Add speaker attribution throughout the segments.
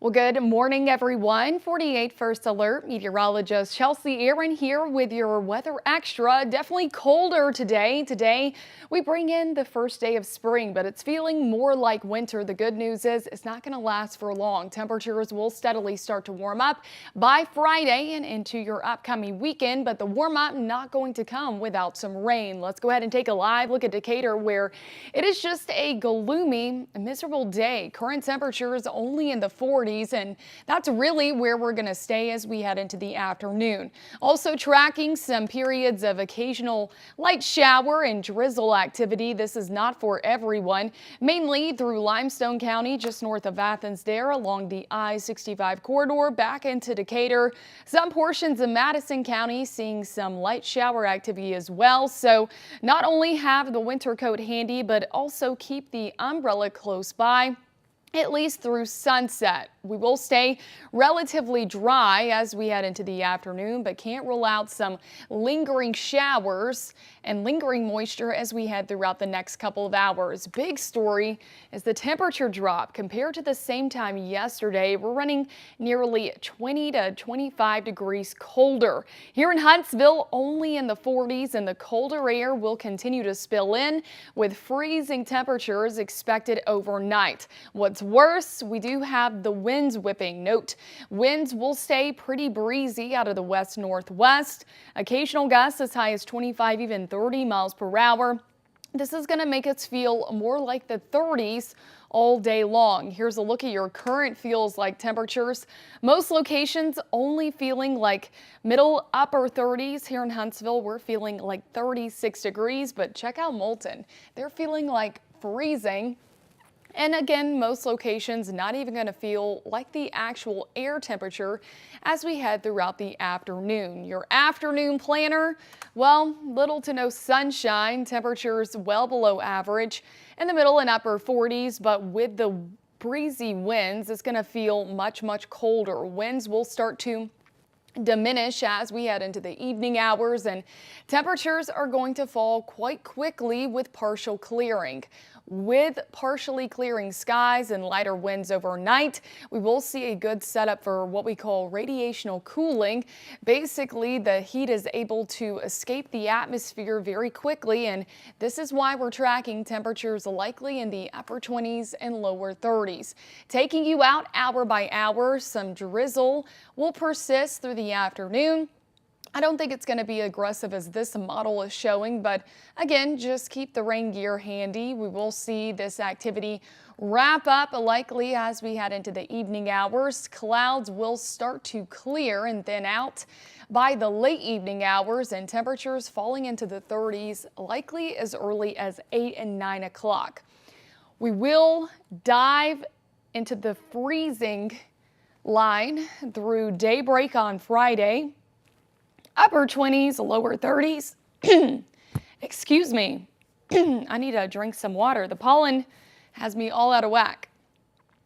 Speaker 1: Well, good morning, everyone. 48 First Alert meteorologist Chelsea Aaron here with your weather extra. Definitely colder today. Today, we bring in the first day of spring, but it's feeling more like winter. The good news is it's not going to last for long. Temperatures will steadily start to warm up by Friday and into your upcoming weekend, but the warm up not going to come without some rain. Let's go ahead and take a live look at Decatur, where it is just a gloomy, miserable day. Current temperatures only in the 40s. And that's really where we're going to stay as we head into the afternoon. Also tracking some periods of occasional light shower and drizzle activity. This is not for everyone, mainly through Limestone County, just north of Athens there along the I-65 corridor back into Decatur. Some portions of Madison County seeing some light shower activity as well. So not only have the winter coat handy, but also keep the umbrella close by, at least through sunset. We will stay relatively dry as we head into the afternoon, but can't rule out some lingering showers and lingering moisture as we head throughout the next couple of hours. Big story is the temperature drop compared to the same time yesterday. We're running nearly 20 to 25 degrees colder. Here in Huntsville, only in the 40s, and the colder air will continue to spill in with freezing temperatures expected overnight. What's worse, we do have the winds whipping. Note, winds will stay pretty breezy out of the west-northwest. Occasional gusts as high as 25, even 30 miles per hour. This is going to make us feel more like the 30s all day long. Here's a look at your current feels like temperatures. Most locations only feeling like middle upper 30s. Here in Huntsville, we're feeling like 36 degrees, but check out Moulton. They're feeling like freezing. And again, most locations not even going to feel like the actual air temperature as we head throughout the afternoon. Your afternoon planner, well, little to no sunshine, temperatures well below average in the middle and upper 40s, but with the breezy winds, it's going to feel much colder. Winds will start to diminish as we head into the evening hours, and temperatures are going to fall quite quickly with partial clearing. With partially clearing skies and lighter winds overnight, we will see a good setup for what we call radiational cooling. Basically, the heat is able to escape the atmosphere very quickly, and this is why we're tracking temperatures likely in the upper 20s and lower 30s. Taking you out hour by hour, some drizzle will persist through the afternoon. I don't think it's going to be aggressive as this model is showing, but again, just keep the rain gear handy. We will see this activity wrap up likely as we head into the evening hours. Clouds will start to clear and thin out by the late evening hours, and temperatures falling into the 30s likely as early as 8 and 9 o'clock. We will dive into the freezing line through daybreak on Friday. Upper 20s, lower 30s. Excuse me. I need to drink some water. The pollen has me all out of whack.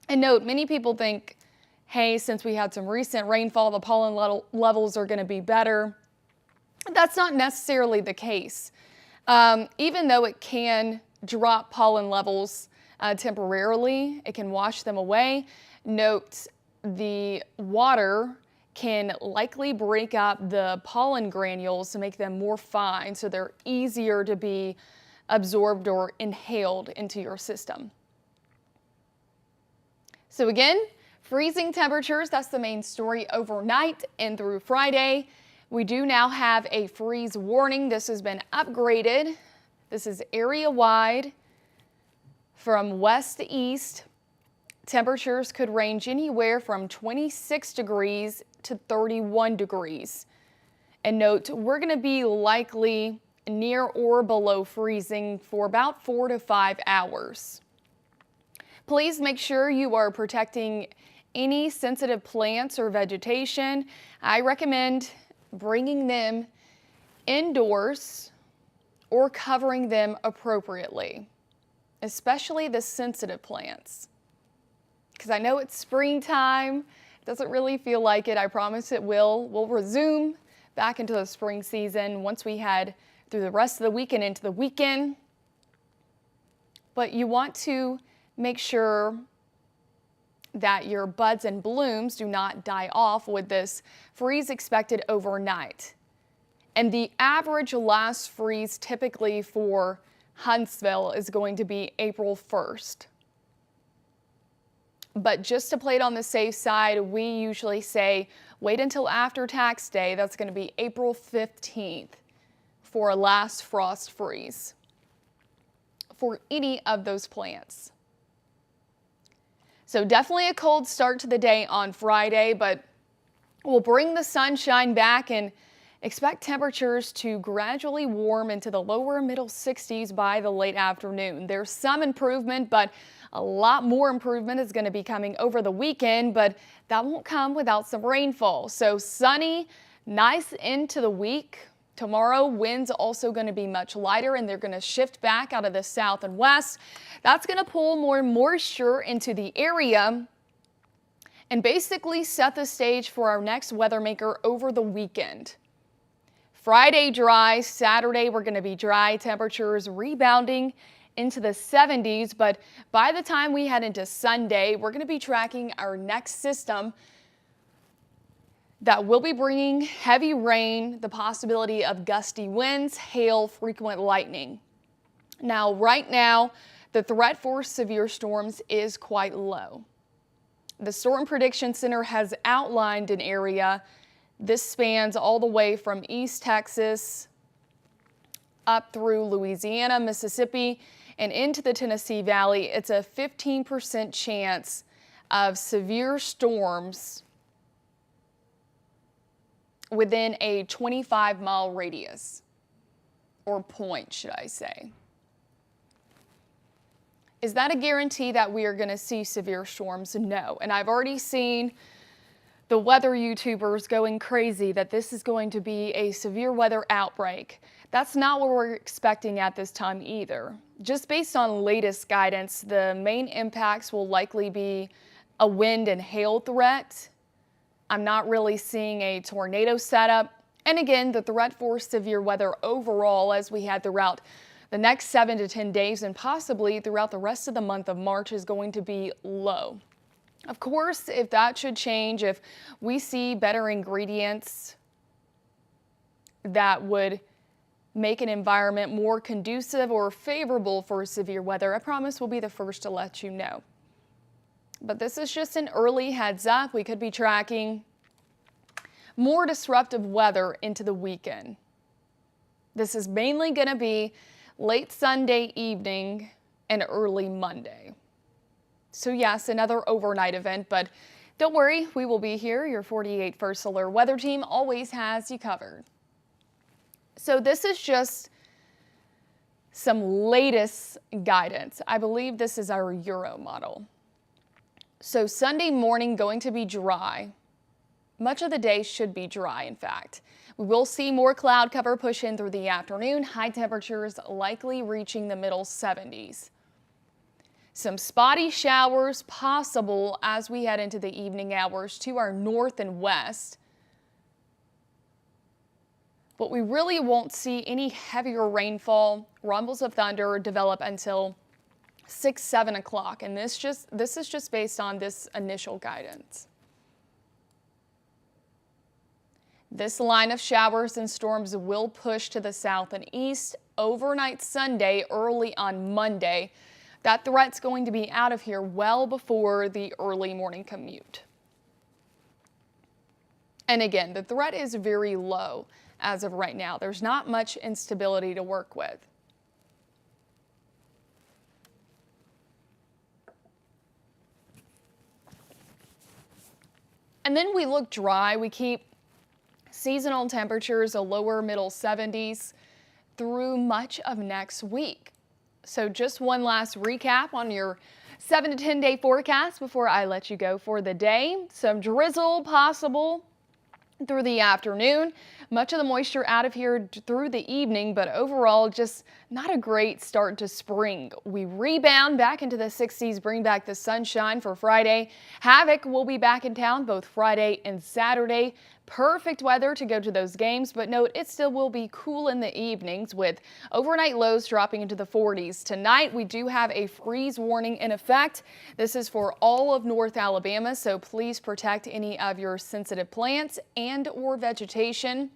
Speaker 1: And note, many people think, hey, since we had some recent rainfall, the pollen levels are going to be better. That's not necessarily the case. Even though it can drop pollen levels temporarily, it can wash them away. Note, the water can likely break up the pollen granules to make them more fine, so they're easier to be absorbed or inhaled into your system. So again, freezing temperatures, that's the main story overnight and through Friday. We do now have a freeze warning. This has been upgraded. This is area-wide from west to east. Temperatures could range anywhere from 26 degrees to 31 degrees. And note, we're going to be likely near or below freezing for about 4 to 5 hours. Please make sure you are protecting any sensitive plants or vegetation. I recommend bringing them indoors or covering them appropriately, especially the sensitive plants. Because I know it's springtime. It doesn't really feel like it. I promise it will. We'll resume back into the spring season once we head through the rest of the week and into the weekend. But you want to make sure that your buds and blooms do not die off with this freeze expected overnight. And the average last freeze typically for Huntsville is going to be April 1st. But just to play it on the safe side, we usually say wait until after tax day. That's going to be April 15th for a last frost freeze for any of those plants. So definitely a cold start to the day on Friday, but we'll bring the sunshine back and expect temperatures to gradually warm into the lower middle 60s by the late afternoon. There's some improvement, but a lot more improvement is going to be coming over the weekend, but that won't come without some rainfall. So sunny, nice into the week. Tomorrow, winds also going to be much lighter, and they're going to shift back out of the south and west. That's going to pull more moisture into the area and basically set the stage for our next weather maker over the weekend. Friday dry, Saturday we're going to be dry, temperatures rebounding into the 70s, but by the time we head into Sunday, we're going to be tracking our next system that will be bringing heavy rain, the possibility of gusty winds, hail, frequent lightning. Now, right now, the threat for severe storms is quite low. The Storm Prediction Center has outlined an area. This spans all the way from East Texas up through Louisiana, Mississippi, and into the Tennessee Valley. It's a 15% chance of severe storms within a 25-mile radius, or point, should I say. Is that a guarantee that we are going to see severe storms? No. And I've already seen the weather YouTubers going crazy that this is going to be a severe weather outbreak. That's not what we're expecting at this time either. Just based on latest guidance, the main impacts will likely be a wind and hail threat. I'm not really seeing a tornado setup. And again, the threat for severe weather overall as we head throughout the next 7 to 10 days and possibly throughout the rest of the month of March is going to be low. Of course, if that should change, if we see better ingredients that would make an environment more conducive or favorable for severe weather, I promise we'll be the first to let you know. But this is just an early heads up. We could be tracking more disruptive weather into the weekend. This is mainly going to be late Sunday evening and early Monday. So yes, another overnight event, but don't worry, we will be here. Your 48 First Alert weather team always has you covered. So this is just some latest guidance. I believe this is our Euro model. So Sunday morning going to be dry. Much of the day should be dry, in fact. We will see more cloud cover push in through the afternoon, high temperatures likely reaching the middle 70s. Some spotty showers possible as we head into the evening hours to our north and west. But we really won't see any heavier rainfall. Rumbles of thunder develop until 6, 7 o'clock, and this is just based on this initial guidance. This line of showers and storms will push to the south and east overnight Sunday, early on Monday. That threat's going to be out of here well before the early morning commute. And again, the threat is very low as of right now. There's not much instability to work with. And then we look dry. We keep seasonal temperatures a lower middle 70s through much of next week. So just one last recap on your 7 to 10 day forecast before I let you go for the day. Some drizzle possible through the afternoon. Much of the moisture out of here through the evening, but overall just not a great start to spring. We rebound back into the 60s, bring back the sunshine for Friday. Havoc will be back in town both Friday and Saturday. Perfect weather to go to those games, but note it still will be cool in the evenings with overnight lows dropping into the 40s. Tonight, we do have a freeze warning in effect. This is for all of North Alabama, so please protect any of your sensitive plants and or vegetation.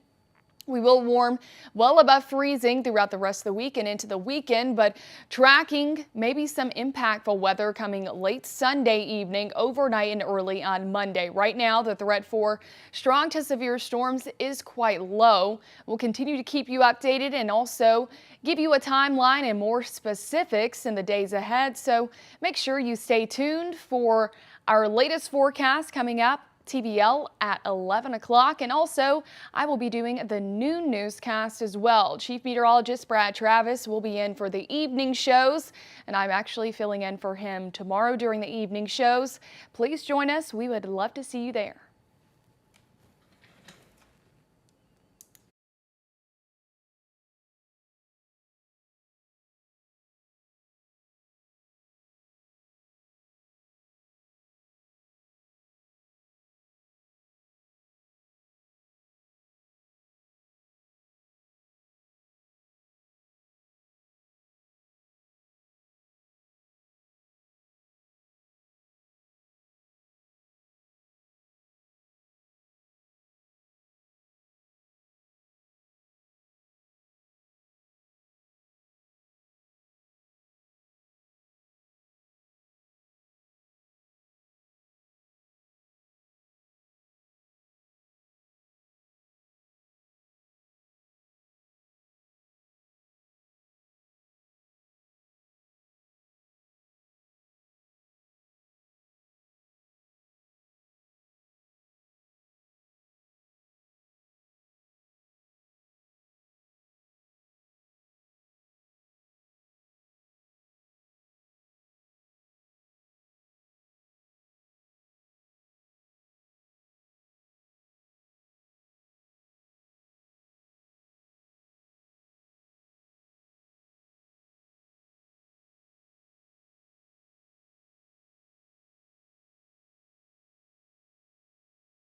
Speaker 1: We will warm well above freezing throughout the rest of the week and into the weekend, but tracking maybe some impactful weather coming late Sunday evening, overnight, and early on Monday. Right now, the threat for strong to severe storms is quite low. We'll continue to keep you updated and also give you a timeline and more specifics in the days ahead. So make sure you stay tuned for our latest forecast coming up. TVL at 11 o'clock, and also I will be doing the noon newscast as well. Chief Meteorologist Brad Travis will be in for the evening shows, and I'm actually filling in for him tomorrow during the evening shows. Please join us. We would love to see you there.